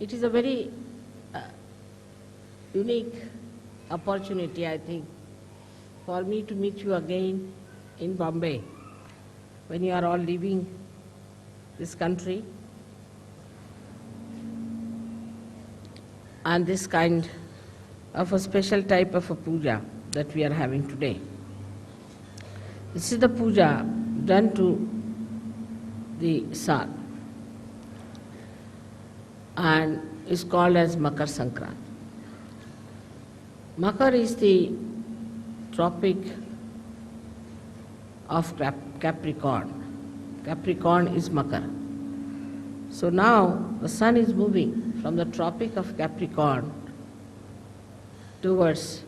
It is a very unique opportunity, I think, for me to meet you again in Bombay when you are all leaving this country, and this kind of a special type of a puja that we are having today. This is the puja done to the sun and is called as Makar Sankranti. Makar is the tropic of Capricorn. Capricorn is Makar. So now the sun is moving from the tropic of Capricorn towards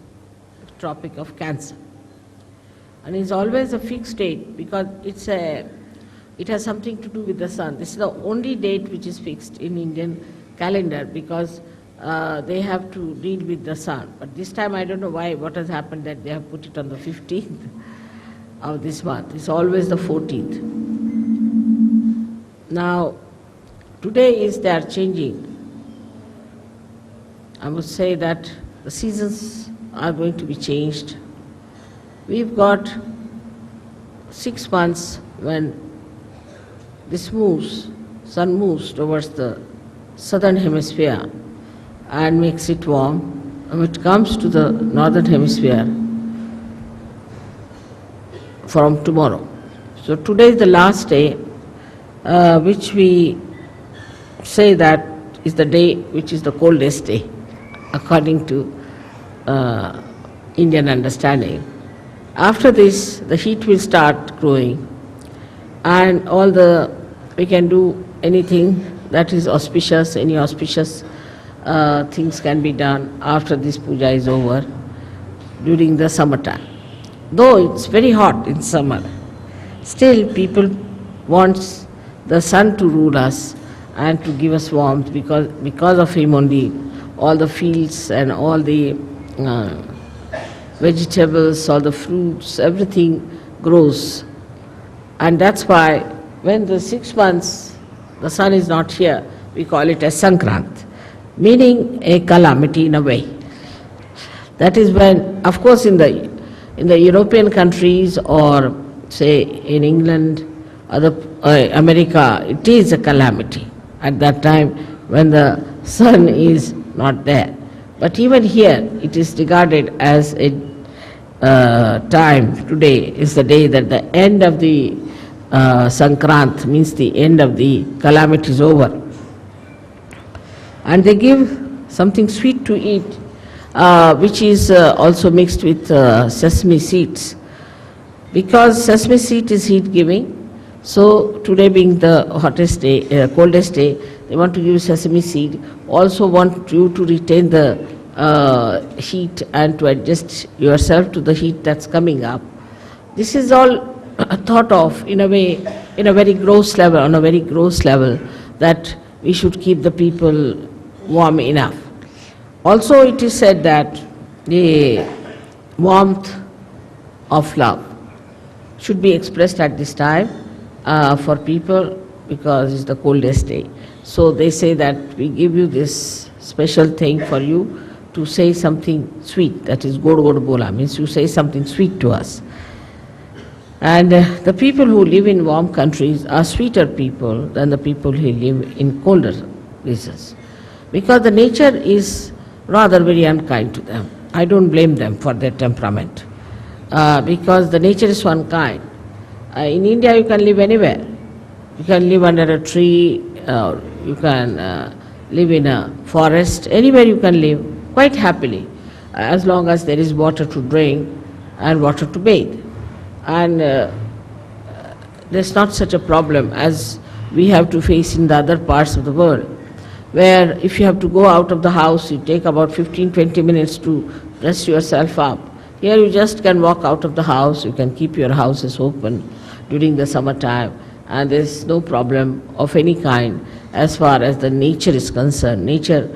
the tropic of Cancer. And it's always a fixed date because it has something to do with the sun. This is the only date which is fixed in Indian calendar because they have to deal with the sun. But this time I don't know why, what has happened that they have put it on the 15th of this month. It's always the 14th. Now, today they are changing. I would say that the seasons are going to be changed. We've got 6 months when this sun moves towards the southern hemisphere and makes it warm. And when it comes to the northern hemisphere from tomorrow. So today is the last day, which we say that is the day which is the coldest day, according to Indian understanding. After this, the heat will start growing, and we can do anything that is auspicious, any auspicious things can be done after this puja is over during the summertime. Though it's very hot in summer, still people want the sun to rule us and to give us warmth because of him only all the fields and all the vegetables, all the fruits, everything grows. And that's why when the 6 months the sun is not here, we call it as Sankranti, meaning a calamity in a way. That is when, of course, in the European countries or say in England, America, it is a calamity at that time when the sun is not there. But even here, it is regarded as a time. Today is the day that the end of the Sankranti, means the end of the calamity is over. And they give something sweet to eat, which is also mixed with sesame seeds. Because sesame seed is heat-giving, so today being the hottest day, coldest day, they want to give sesame seed. Also want you to retain the heat and to adjust yourself to the heat that's coming up. This is all thought of in a way, in a very gross level, on a very gross level, that we should keep the people warm enough. Also it is said that the warmth of love should be expressed at this time for people because it's the coldest day. So they say that we give you this special thing for you to say something sweet, that is god bola, means you say something sweet to us. And the people who live in warm countries are sweeter people than the people who live in colder places, because the nature is rather very unkind to them. I don't blame them for their temperament, because the nature is so unkind. In India you can live anywhere. You can live under a tree, you can live in a forest, anywhere you can live quite happily, as long as there is water to drink and water to bathe. And there's not such a problem as we have to face in the other parts of the world, where if you have to go out of the house, you take about 15-20 minutes to dress yourself up. Here you just can walk out of the house, you can keep your houses open during the summertime, and there's no problem of any kind as far as the nature is concerned. Nature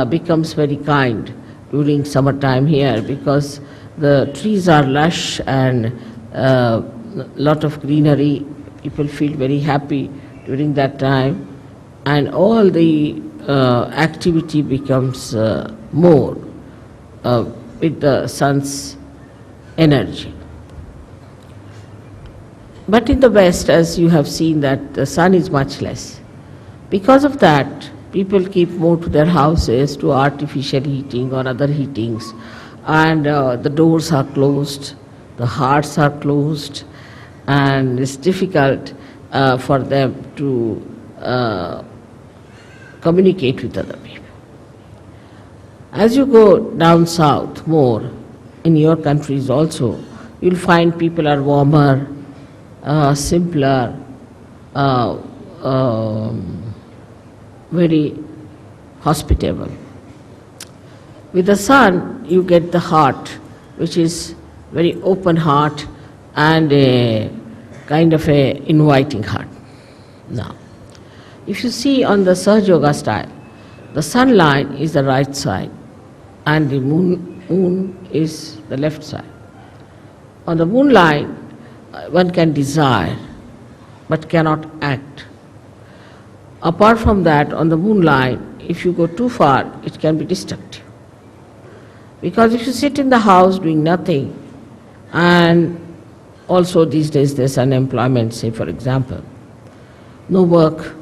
becomes very kind during summertime here because the trees are lush and lot of greenery. People feel very happy during that time, and all the activity becomes more with the sun's energy. But in the West, as you have seen, that the sun is much less. Because of that, people keep more to their houses, to artificial heating or other heatings, and the doors are closed, the hearts are closed, and it's difficult for them to communicate with other people. As you go down south more, in your countries also, you'll find people are warmer, simpler, very hospitable. With the sun, you get the heart, which is very open heart and a kind of a inviting heart. Now, if you see on the Sahaja Yoga style, the sun line is the right side and the moon is the left side. On the moon line, one can desire but cannot act. Apart from that, on the moon line, if you go too far, it can be destructive. Because if you sit in the house doing nothing, and also these days there's unemployment, say for example, no work,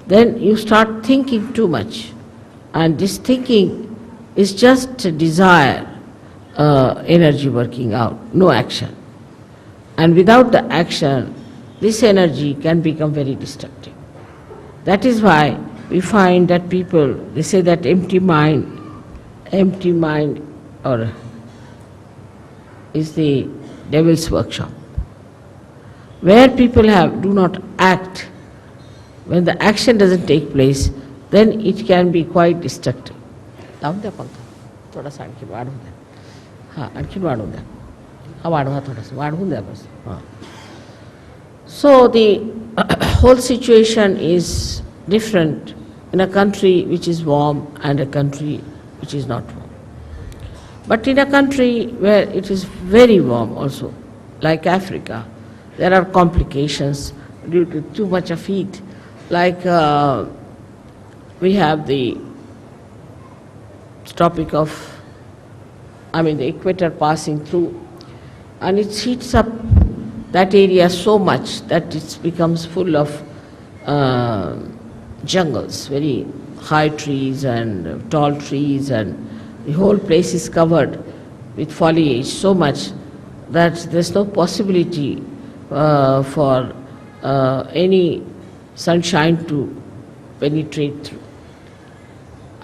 then you start thinking too much. And this thinking is just a desire, energy working out, no action. And without the action, this energy can become very destructive. That is why we find that people, they say that empty mind or is the devil's workshop. Where people do not act, when the action doesn't take place, then it can be quite destructive. लावून द्या पंखा थोडासा आणखी वाढवून द्या हां आणखीन वाढवून द्या हा वाढवा थोडासा वाढवून द्या बस हां. So the whole situation is different in a country which is warm and a country which is not warm. But in a country where it is very warm also, like Africa, there are complications due to too much of heat. Like we have the topic of, the equator passing through, and it heats up that area so much that it becomes full of jungles, very high trees and tall trees, and the whole place is covered with foliage so much that there's no possibility for any sunshine to penetrate through.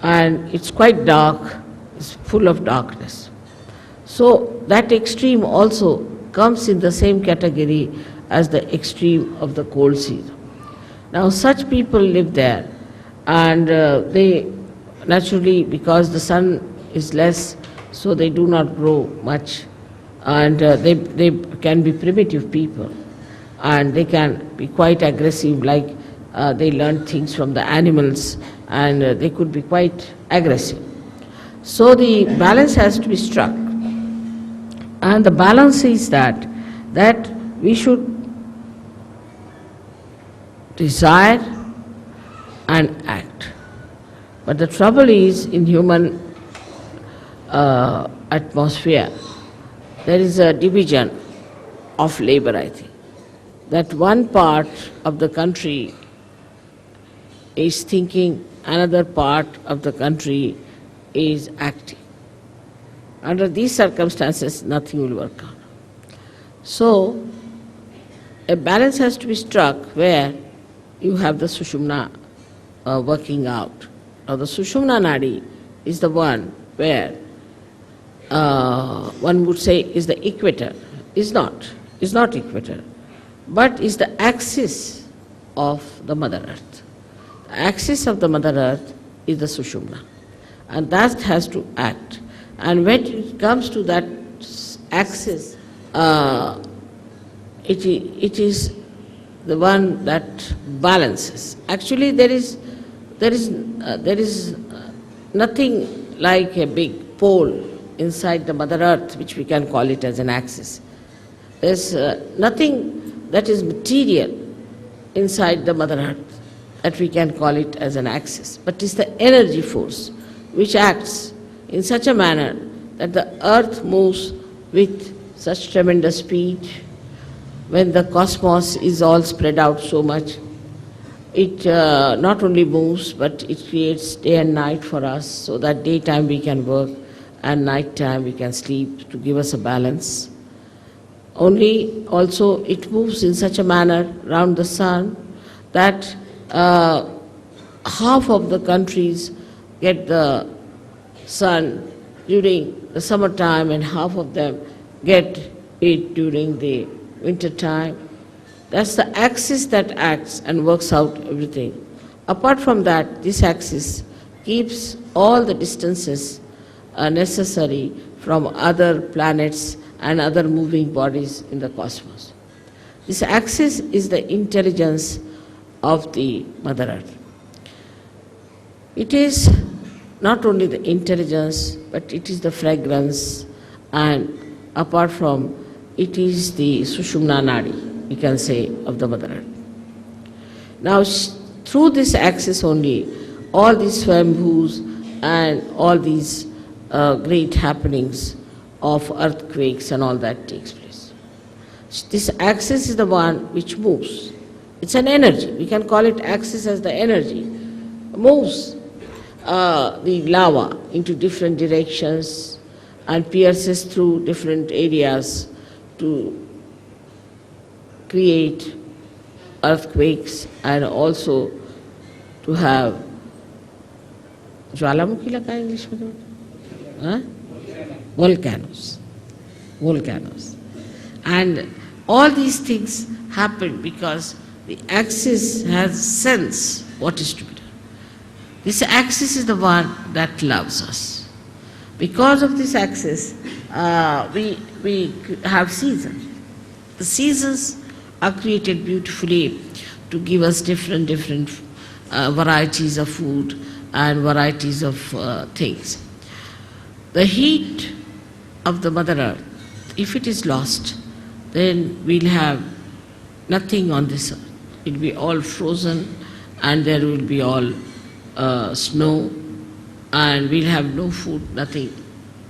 And it's quite dark, it's full of darkness. So that extreme also comes in the same category as the extreme of the cold season. Now such people live there, and they naturally, because the sun is less, so they do not grow much, and they can be primitive people, and they can be quite aggressive, like they learn things from the animals, and they could be quite aggressive. So the balance has to be struck, and the balance is that we should desire and act. But the trouble is, in human atmosphere, there is a division of labor, I think. That one part of the country is thinking, another part of the country is acting. Under these circumstances, nothing will work out. So, a balance has to be struck where you have the Sushumna working out. Now the Sushumna Nadi is the one where one would say is the equator. Is not equator, but is the axis of the Mother Earth. The axis of the Mother Earth is the Sushumna, and that has to act. And when it comes to that axis, it is the one that balances. Actually, there is nothing like a big pole inside the Mother Earth, which we can call it as an axis. There's nothing that is material inside the Mother Earth. that we can call it as an axis, but it's the energy force which acts in such a manner that the earth moves with such tremendous speed. When the cosmos is all spread out so much, it not only moves, but it creates day and night for us, so that daytime we can work and nighttime we can sleep, to give us a balance. Only also it moves in such a manner around the sun that half of the countries get the sun during the summertime and half of them get it during the winter time. That's the axis that acts and works out everything. Apart from that, this axis keeps all the distances necessary from other planets and other moving bodies in the cosmos. This axis is the intelligence of the Mother Earth. It is not only the intelligence, but it is the fragrance, and apart from it is the Sushumna Nadi, we can say, of the Mother Earth. Now, through this axis only, all these swayambhus and all these great happenings of earthquakes and all that takes place. This axis is the one which moves. It's an energy. We can call it axis as the energy. Moves the lava into different directions and pierces through different areas to create earthquakes and also to have ज्वालामुखी लगा English में volcanoes. And all these things happen because the axis has sense what is to be done. This axis is the one that loves us. Because of this axis, we have seasons. The seasons are created beautifully to give us different varieties of food and varieties of things. The heat of the Mother Earth, if it is lost, then we'll have nothing on this earth. It will be all frozen and there will be all snow and we'll have no food, nothing,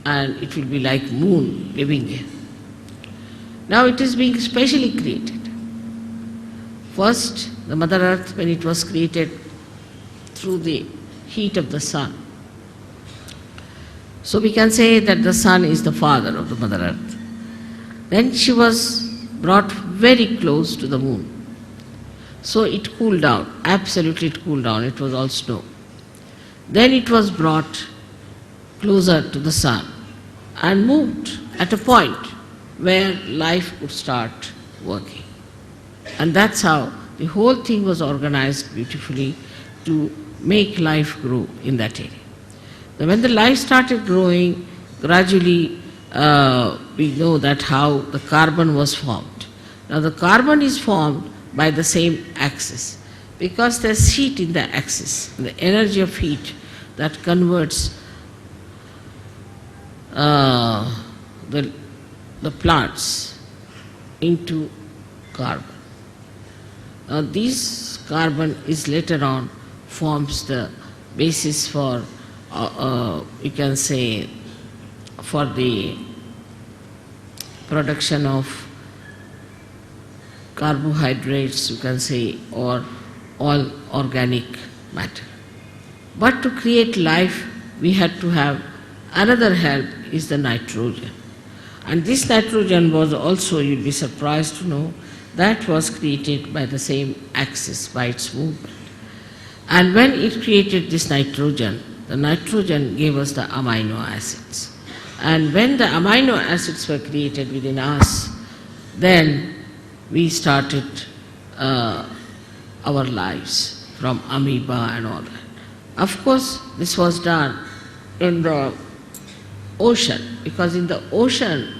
and it will be like moon living here. Now it is being specially created. First, the Mother Earth, when it was created through the heat of the sun. So we can say that the sun is the father of the Mother Earth. Then she was brought very close to the moon. So it cooled down, absolutely it cooled down, it was all snow. Then it was brought closer to the sun and moved at a point where life could start working. And that's how the whole thing was organized beautifully to make life grow in that area. Then when the life started growing, gradually we know that how the carbon was formed. Now the carbon is formed by the same axis because there's heat in the axis, the energy of heat that converts the plants into carbon. Now this carbon is later on forms the basis for, you can say, for the production of carbohydrates, you can say, or all organic matter. But to create life, we had to have another help, is the nitrogen. And this nitrogen was also, you'll be surprised to know, that was created by the same axis, by its movement. And when it created this nitrogen, the nitrogen gave us the amino acids. And when the amino acids were created within us, then we started our lives from amoeba and all that. Of course, this was done in the ocean, because in the ocean,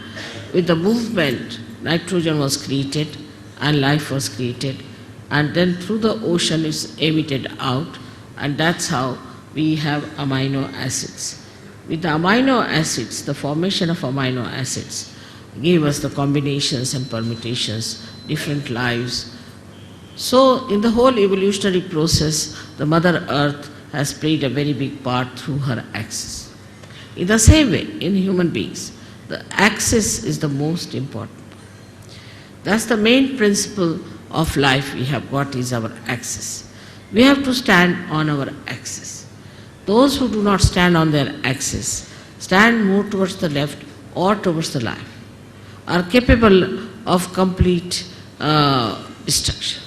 with the movement, nitrogen was created and life was created, and then through the ocean it's emitted out, and that's how we have amino acids. With the amino acids, the formation of amino acids gave us the combinations and permutations, different lives, So in the whole evolutionary process, the Mother Earth has played a very big part through her axis. In the same way, in human beings, the axis is the most important. That's the main principle of life we have got, is our axis. We have to stand on our axis. Those who do not stand on their axis, stand more towards the left or towards the right, are capable of complete destruction.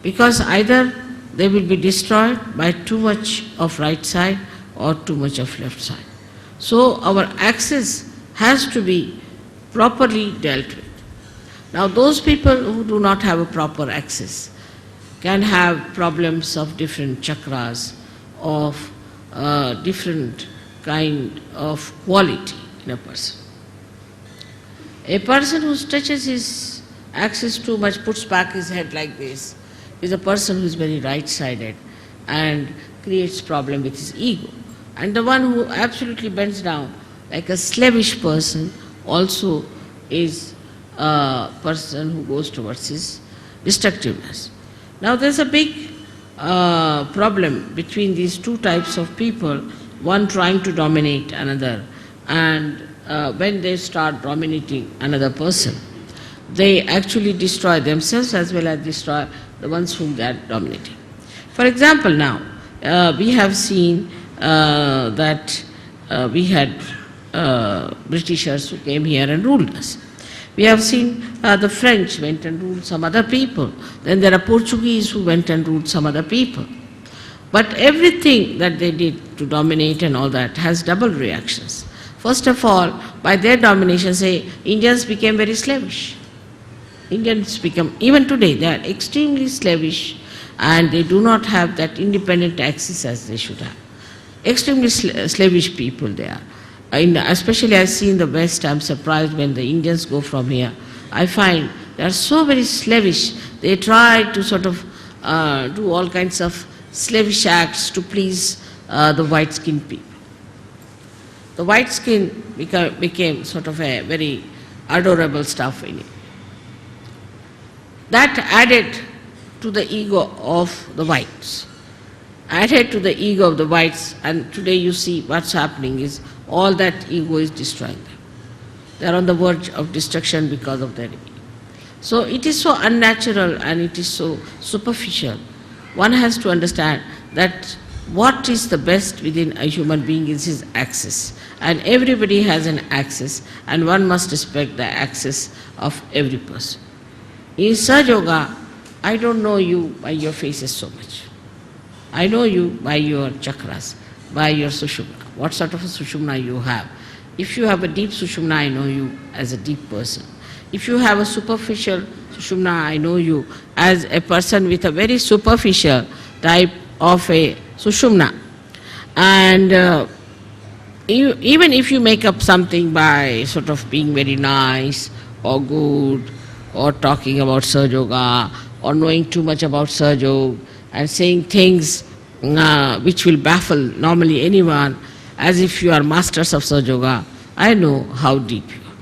Because either they will be destroyed by too much of right side or too much of left side. So our axis has to be properly dealt with. Now those people who do not have a proper axis can have problems of different chakras, of different kind of quality in a person. A person who stretches his axis too much, puts back his head like this, is a person who is very right-sided and creates problem with his ego. And the one who absolutely bends down, like a slavish person, also is a person who goes towards his destructiveness. Now there's a big problem between these two types of people, one trying to dominate another, and when they start dominating another person, they actually destroy themselves as well as destroy the ones whom they are dominating. For example, now, we have seen that we had Britishers who came here and ruled us. We have seen the French went and ruled some other people. Then there are Portuguese who went and ruled some other people. But everything that they did to dominate and all that has double reactions. First of all, by their domination, say, Indians became very slavish. Indians become, even today, they are extremely slavish and they do not have that independent axis as they should have. Extremely slavish people they are. Especially I see in the West, I am surprised when the Indians go from here. I find they are so very slavish. They try to sort of do all kinds of slavish acts to please the white-skinned people. The white skin became sort of a very adorable stuff in it. That added to the ego of the whites. Added to the ego of the whites, and today you see what's happening is all that ego is destroying them. They are on the verge of destruction because of their ego. So it is so unnatural and it is so superficial. One has to understand that what is the best within a human being is his axis. And everybody has an axis, and one must respect the axis of every person. In Sahaja Yoga, I don't know you by your faces so much. I know you by your chakras, by your sushumna, what sort of a sushumna you have. If you have a deep sushumna, I know you as a deep person. If you have a superficial sushumna, I know you as a person with a very superficial type of a sushumna. And even if you make up something by sort of being very nice or good or talking about Sahaja Yoga or knowing too much about Sahaja Yoga and saying things which will baffle normally anyone as if you are masters of Sahaja Yoga, I know how deep you are.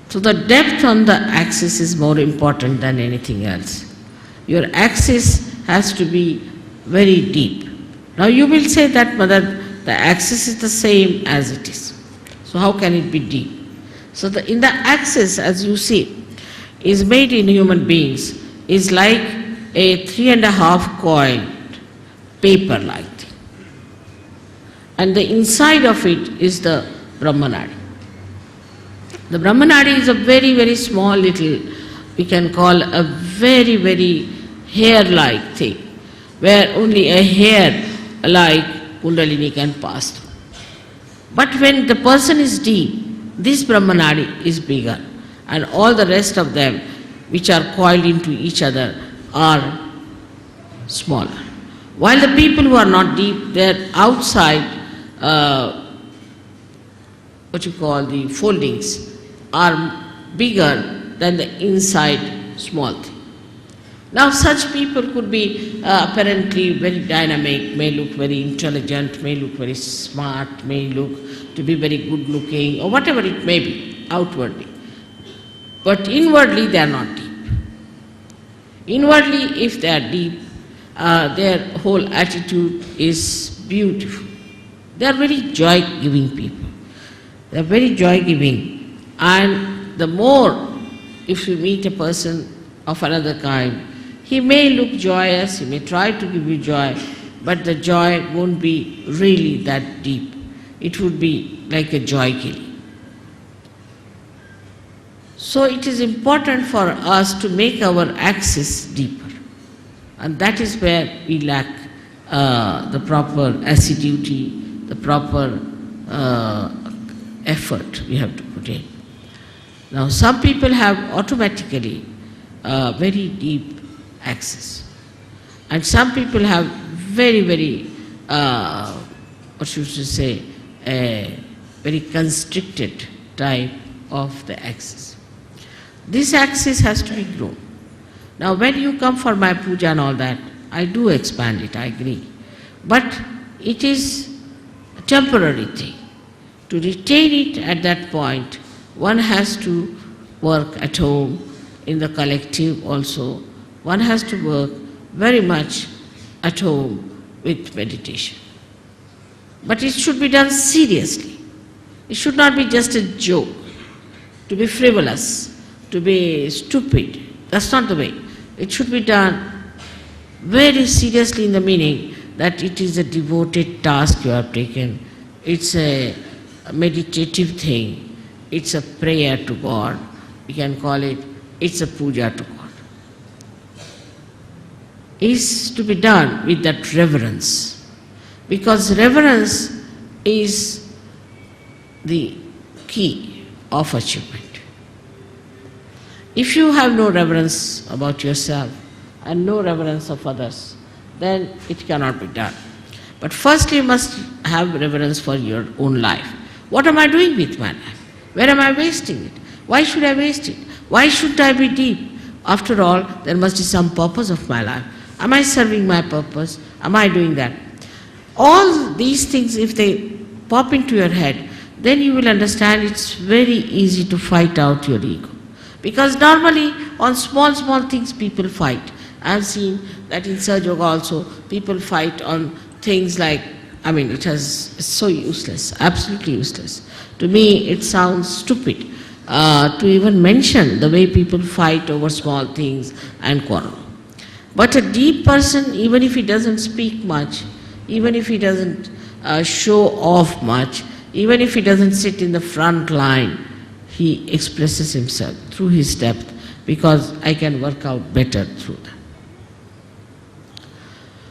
So the depth on the axis is more important than anything else. Your axis has to be very deep. Now you will say that, Mother, the axis is the same as it is. So how can it be deep? So in the axis, as you see, is made in human beings, is like a 3.5 coiled paper-like thing. And the inside of it is the Brahmanadi. The Brahmanadi is a very, very small little, we can call a very, very hair-like thing, where only a hair-like Kundalini can pass through. But when the person is deep, this Brahmanadi is bigger, and all the rest of them, which are coiled into each other, are smaller. While the people who are not deep, their outside, what you call the foldings, are bigger than the inside small thing. Now such people could be apparently very dynamic, may look very intelligent, may look very smart, may look to be very good looking, or whatever it may be, outwardly. But inwardly they are not deep. Inwardly, if they are deep, their whole attitude is beautiful. They are very joy-giving people. They are very joy-giving. And the more, if you meet a person of another kind, he may look joyous, he may try to give you joy, but the joy won't be really that deep. It would be like a joy killing. So it is important for us to make our axis deeper. And that is where we lack the proper assiduity, the proper effort we have to put in. Now some people have automatically very deep axis. And some people have very, very, what should you say, a very constricted type of the axis. This axis has to be grown. Now when you come for my puja and all that, I do expand it, I agree. But it is a temporary thing. To retain it at that point, one has to work at home, in the collective also. One has to work very much at home with meditation. But it should be done seriously. It should not be just a joke, to be frivolous, to be stupid. That's not the way. It should be done very seriously in the meaning that it is a devoted task you have taken. It's a meditative thing. It's a prayer to God. We can call it, it's a puja to God. It's to be done with that reverence. Because reverence is the key of achievement. If you have no reverence about yourself and no reverence of others, then it cannot be done. But first you must have reverence for your own life. What am I doing with my life? Where am I wasting it? Why should I waste it? Why should I be deep? After all, there must be some purpose of my life. Am I serving my purpose? Am I doing that? All these things, if they pop into your head, then you will understand it's very easy to fight out your ego. Because normally on small things people fight. I have seen that in Sahaja Yoga also, people fight on things like, it's so useless, absolutely useless. To me it sounds stupid to even mention the way people fight over small things and quarrel. But a deep person, even if he doesn't speak much, even if he doesn't show off much, even if he doesn't sit in the front line, he expresses himself through his depth, because I can work out better through that.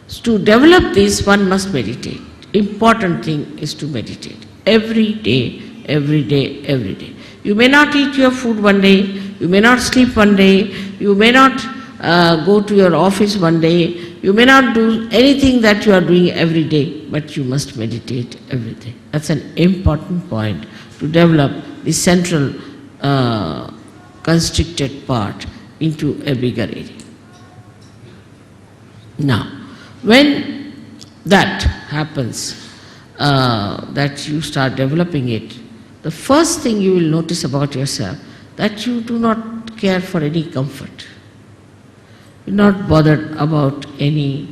So to develop this, one must meditate. Important thing is to meditate. Every day, every day, every day. You may not eat your food one day, you may not sleep one day, you may not go to your office one day, you may not do anything that you are doing every day, but you must meditate every day. That's an important point to develop the central constricted part into a bigger area. Now, when that happens, that you start developing it, the first thing you will notice about yourself, that you do not care for any comfort. You're not bothered about any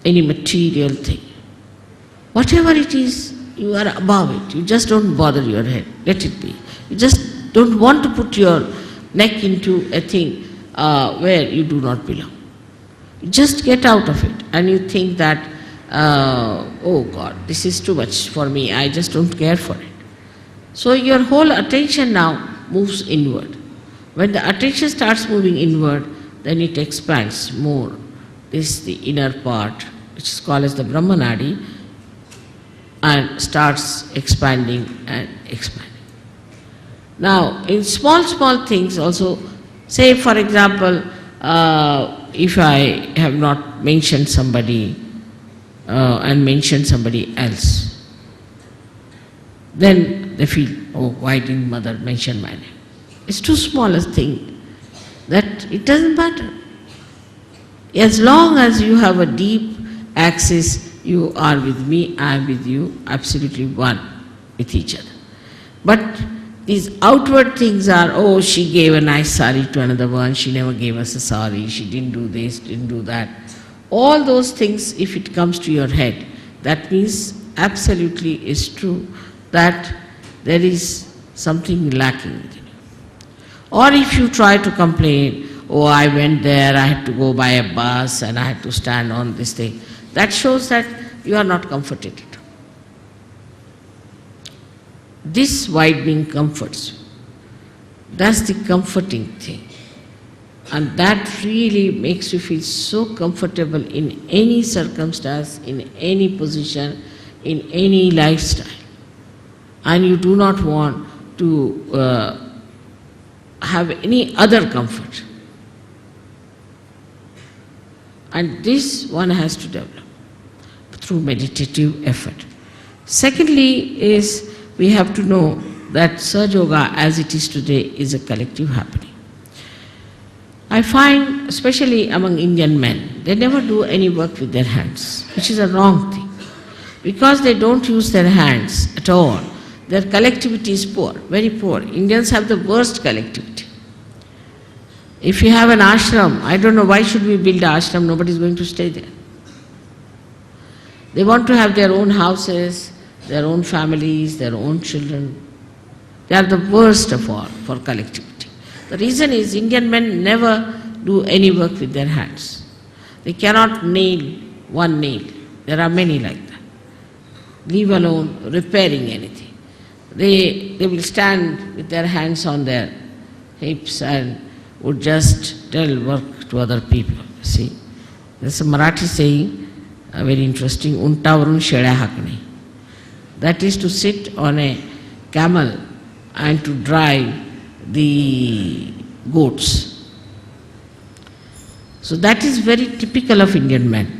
material thing. Whatever it is, you are above it. You just don't bother your head. Let it be. You just don't want to put your neck into a thing where you do not belong. You just get out of it and you think that, oh God, this is too much for me. I just don't care for it. So your whole attention now moves inward. When the attention starts moving inward, then it expands more. This is the inner part, which is called as the Brahmanadi, and starts expanding and expanding. Now, in small things also, say for example, if I have not mentioned somebody and mentioned somebody else, then they feel, oh, why didn't mother mention my name? It's too small a thing that it doesn't matter. As long as you have a deep axis, you are with me, I am with you, absolutely one with each other. But These outward things are, oh, she gave a nice sari to another one, she never gave us a sari, she didn't do this, didn't do that. All those things, if it comes to your head, that means absolutely is true that there is something lacking within you. Or if you try to complain, oh, I went there, I had to go by a bus and I had to stand on this thing, that shows that you are not comforted. This widening comforts you. That's the comforting thing. And that really makes you feel so comfortable in any circumstance, in any position, in any lifestyle. And you do not want to have any other comfort. And this one has to develop through meditative effort. Secondly is, we have to know that Sahaja Yoga as it is today is a collective happening. I find, especially among Indian men, they never do any work with their hands, which is a wrong thing. Because they don't use their hands at all, their collectivity is poor, very poor. Indians have the worst collectivity. If you have an ashram, I don't know why should we build an ashram, nobody is going to stay there. They want to have their own houses, their own families, their own children. They are the worst of all for collectivity. The reason is Indian men never do any work with their hands. They cannot nail one nail. There are many like that. Leave alone repairing anything. They will stand with their hands on their hips and would just tell work to other people. See, there's a Marathi saying, very interesting, untavarun sheळ्या हाकणे. That is to sit on a camel and to drive the goats. So that is very typical of Indian men.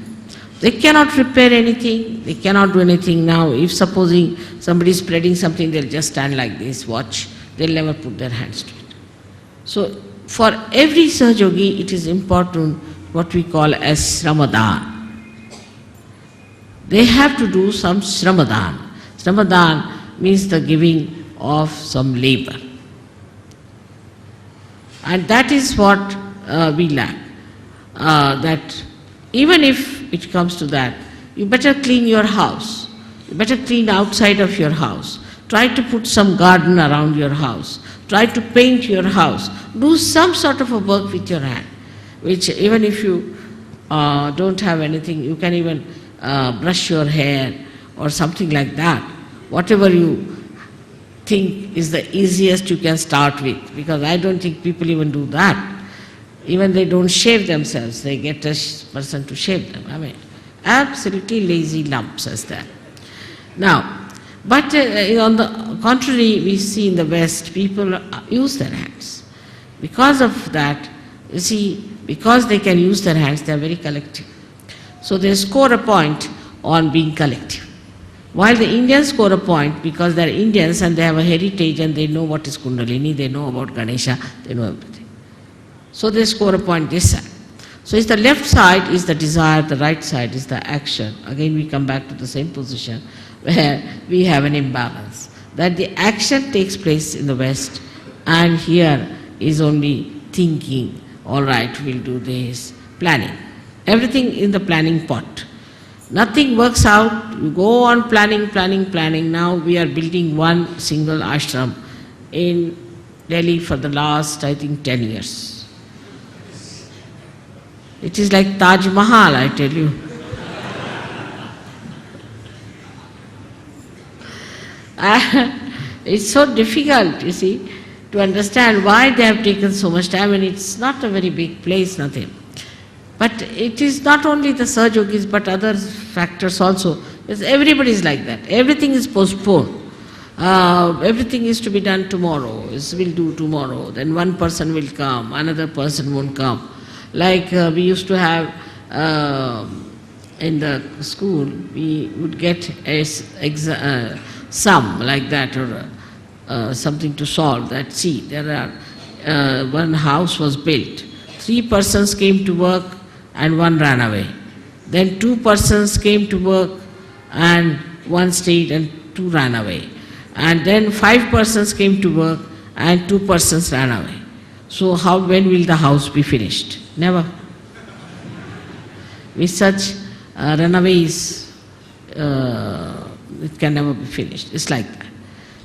They cannot repair anything, they cannot do anything now. If supposing somebody is spreading something, they'll just stand like this, watch. They'll never put their hands to it. So for every Sahajogi, it is important what we call as Sramadan. They have to do some Sramadan. Sramadan means the giving of some labor. And that is what we lack. That even if it comes to that, you better clean your house. You better clean outside of your house. Try to put some garden around your house. Try to paint your house. Do some sort of a work with your hand, which even if you don't have anything, you can even brush your hair or something like that. Whatever you think is the easiest you can start with, because I don't think people even do that. Even they don't shave themselves, they get a person to shave them. I mean, absolutely lazy lumps as that. Now, but on the contrary, we see in the West, people use their hands. Because of that, you see, because they can use their hands, they are very collective. So they score a point on being collective. While the Indians score a point because they are Indians and they have a heritage and they know what is Kundalini, they know about Ganesha, they know everything. So they score a point this side. So it's the left side is the desire, the right side is the action. Again we come back to the same position where we have an imbalance. That the action takes place in the West and here is only thinking, all right, we'll do this, planning. Everything in the planning pot. Nothing works out, you go on planning. Now we are building one single ashram in Delhi for the last, I think, 10 years. It is like Taj Mahal, I tell you. It's so difficult, you see, to understand why they have taken so much time, and it's not a very big place, nothing. But it is not only the Sahajogis, but other factors also. Because everybody is like that. Everything is postponed. Everything is to be done tomorrow. We'll do tomorrow. Then one person will come, another person won't come. Like we used to have in the school, we would get a sum like that or something to solve. That see, there are one house was built. 3 persons came to work and 1 ran away. Then 2 persons came to work and 1 stayed and 2 ran away. and then 5 persons came to work and 2 persons ran away. So when will the house be finished? Never. With such runaways, it can never be finished. It's like that.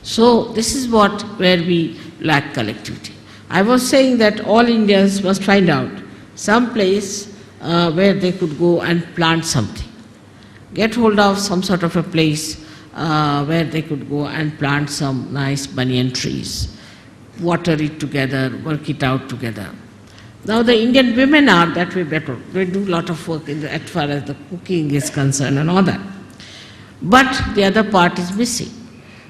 So this is where we lack collectivity. I was saying that all Indians must find out some place where they could go and plant something. Get hold of some sort of a place where they could go and plant some nice banyan trees, water it together, work it out together. Now the Indian women are that way better. They do a lot of work as far as the cooking is concerned and all that. But the other part is missing.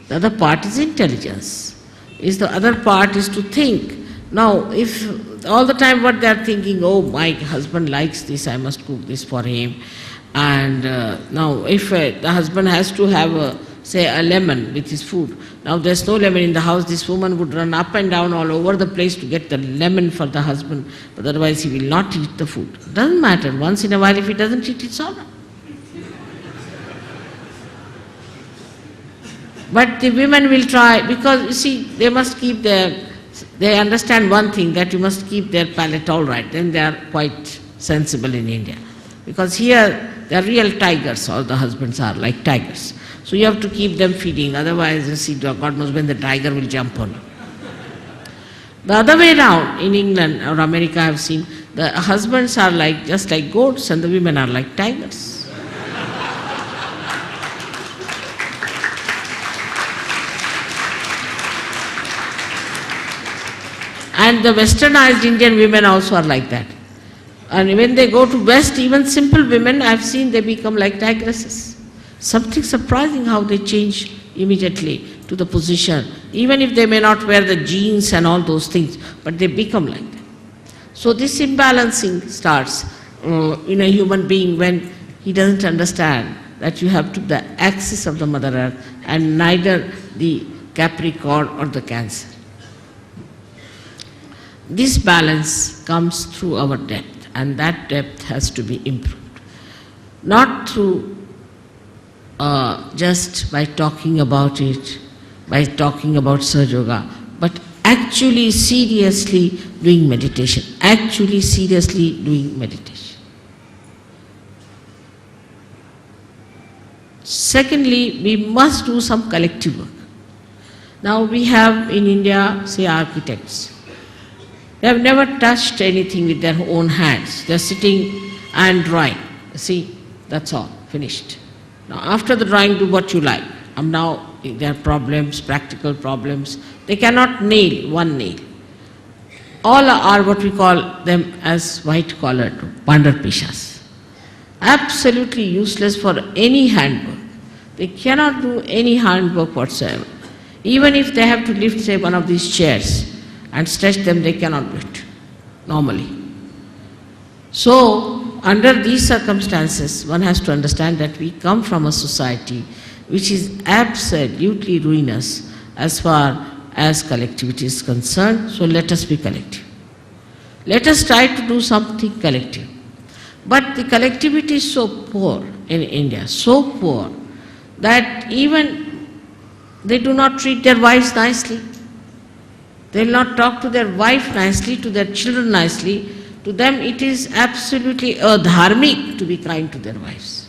The other part is intelligence. The other part is to think. Now, if all the time what they are thinking, oh, my husband likes this, I must cook this for him. And now, if the husband has to have, say, a lemon with his food, now there's no lemon in the house, this woman would run up and down all over the place to get the lemon for the husband, but otherwise he will not eat the food. Doesn't matter, once in a while if he doesn't eat, it's all right. But the women will try, because you see, they must keep they understand one thing, that you must keep their palate all right, then they are quite sensible in India. Because here, they are real tigers, all the husbands are like tigers. So you have to keep them feeding, otherwise you see, God knows when the tiger will jump on you. The other way around, in England or America I have seen, the husbands are just like goats and the women are like tigers. And the westernized Indian women also are like that. And when they go to West, even simple women, I have seen they become like tigresses. Something surprising how they change immediately to the position, even if they may not wear the jeans and all those things, but they become like that. So this imbalancing starts in a human being when he doesn't understand that you have to the axis of the Mother Earth and neither the Capricorn or the Cancer. This balance comes through our depth, and that depth has to be improved. Not through just by talking about it, by talking about Sahaja Yoga, but actually seriously doing meditation. Actually seriously doing meditation. Secondly, we must do some collective work. Now we have in India, say, architects. They have never touched anything with their own hands. They are sitting and drawing. See, that's all, finished. Now after the drawing, do what you like. Now there are problems, practical problems. They cannot nail one nail. All are what we call them as white-collared, pandar-pishas. Absolutely useless for any handwork. They cannot do any handwork whatsoever. Even if they have to lift, say, one of these chairs and stretch them, they cannot do it normally. So, under these circumstances, one has to understand that we come from a society which is absolutely ruinous as far as collectivity is concerned. So let us be collective. Let us try to do something collective. But the collectivity is so poor in India, so poor, that even they do not treat their wives nicely. They will not talk to their wife nicely, to their children nicely. To them it is absolutely adharmic to be kind to their wives.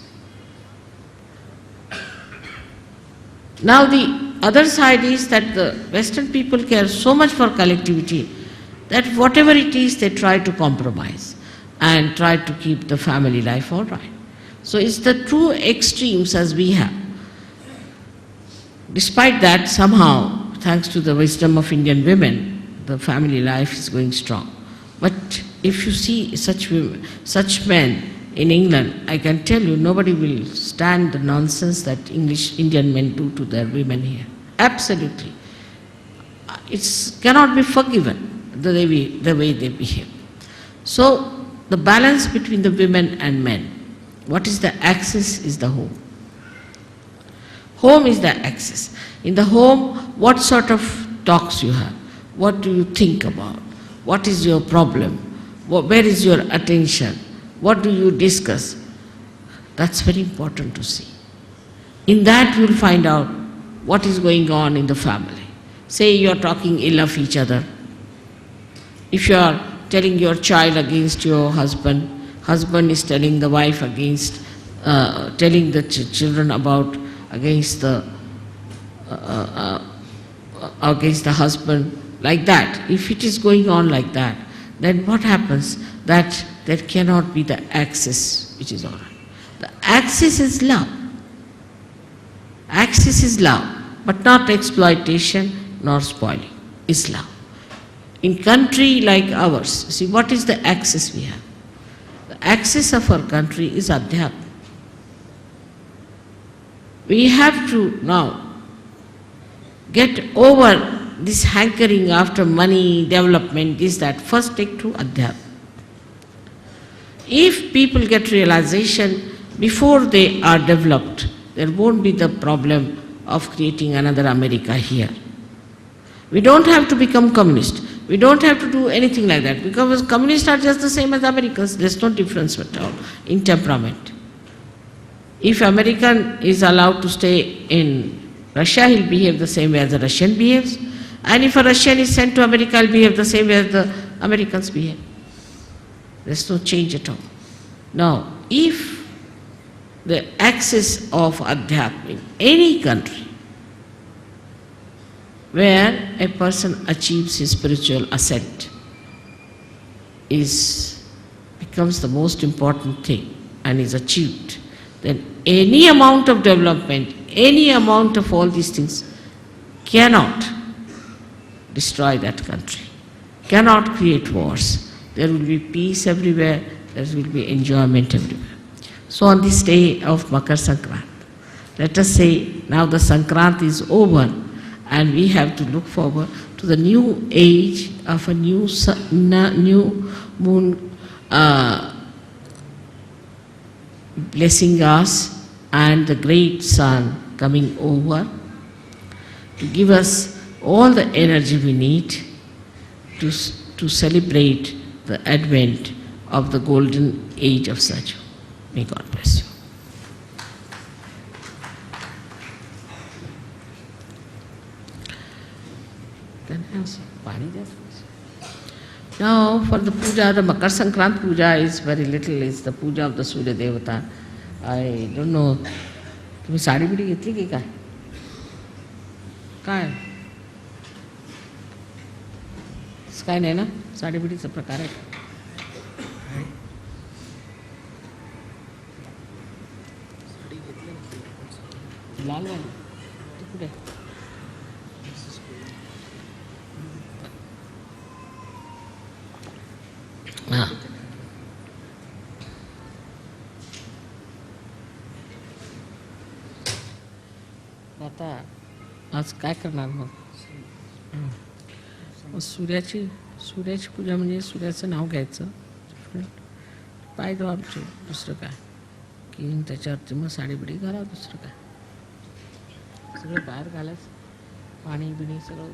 Now the other side is that the Western people care so much for collectivity that whatever it is they try to compromise and try to keep the family life all right. So it's the true extremes as we have. Despite that, somehow, thanks to the wisdom of Indian women, the family life is going strong. But if you see such women, such men in England, I can tell you nobody will stand the nonsense that Indian men do to their women here. Absolutely. It cannot be forgiven the way they behave. So the balance between the women and men, what is the axis is the home. Home is the axis. In the home, what sort of talks you have? What do you think about? What is your problem? Where is your attention? What do you discuss? That's very important to see. In that you will find out what is going on in the family. Say you are talking ill of each other. If you are telling your child against your husband, husband is telling the wife against, telling the children about against the husband, like that. If it is going on like that, then what happens? That there cannot be the axis which is all right. The axis is love. Axis is love, but not exploitation nor spoiling. Is love. In country like ours, see what is the axis we have? The axis of our country is Adhyatma. We have to now get over this hankering after money, development, this, that. First take to Adhyatma. If people get realization before they are developed, there won't be the problem of creating another America here. We don't have to become communist. We don't have to do anything like that, because communists are just the same as Americans. There's no difference at all in temperament. If American is allowed to stay in Russia, he'll behave the same way as a Russian behaves. And if a Russian is sent to America, he'll behave the same way as the Americans behave. There's no change at all. Now, if the axis of Adhyatma in any country where a person achieves his spiritual ascent becomes the most important thing and is achieved, then any amount of development, any amount of all these things cannot destroy that country, cannot create wars. There will be peace everywhere, there will be enjoyment everywhere. So on this day of Makar Sankranti, let us say now the Sankranti is over and we have to look forward to the new age of a new new moon blessing us, and the great sun coming over to give us all the energy we need to celebrate the advent of the golden age of Saju. May God bless you. Now for the puja, the Makar Sankranti puja is very little, it's the puja of the Surya Devata. I don't know, तुम्ही साडी बिडी घेतली की काय? काय? काय नाही ना? साडी बिडीचा प्रकार आहे. लाल वाली ती कुठे? हां. आता आज काय करणार मग? सूर्याची पूजा म्हणजे सूर्याचं नाव घ्यायचं, पाय धुवायचे, दुसरं काय की त्याच्यावरती मग साडी बिडी घाला, दुसरं काय सगळं बाहेर घालायचं, पाणी बिणी सगळं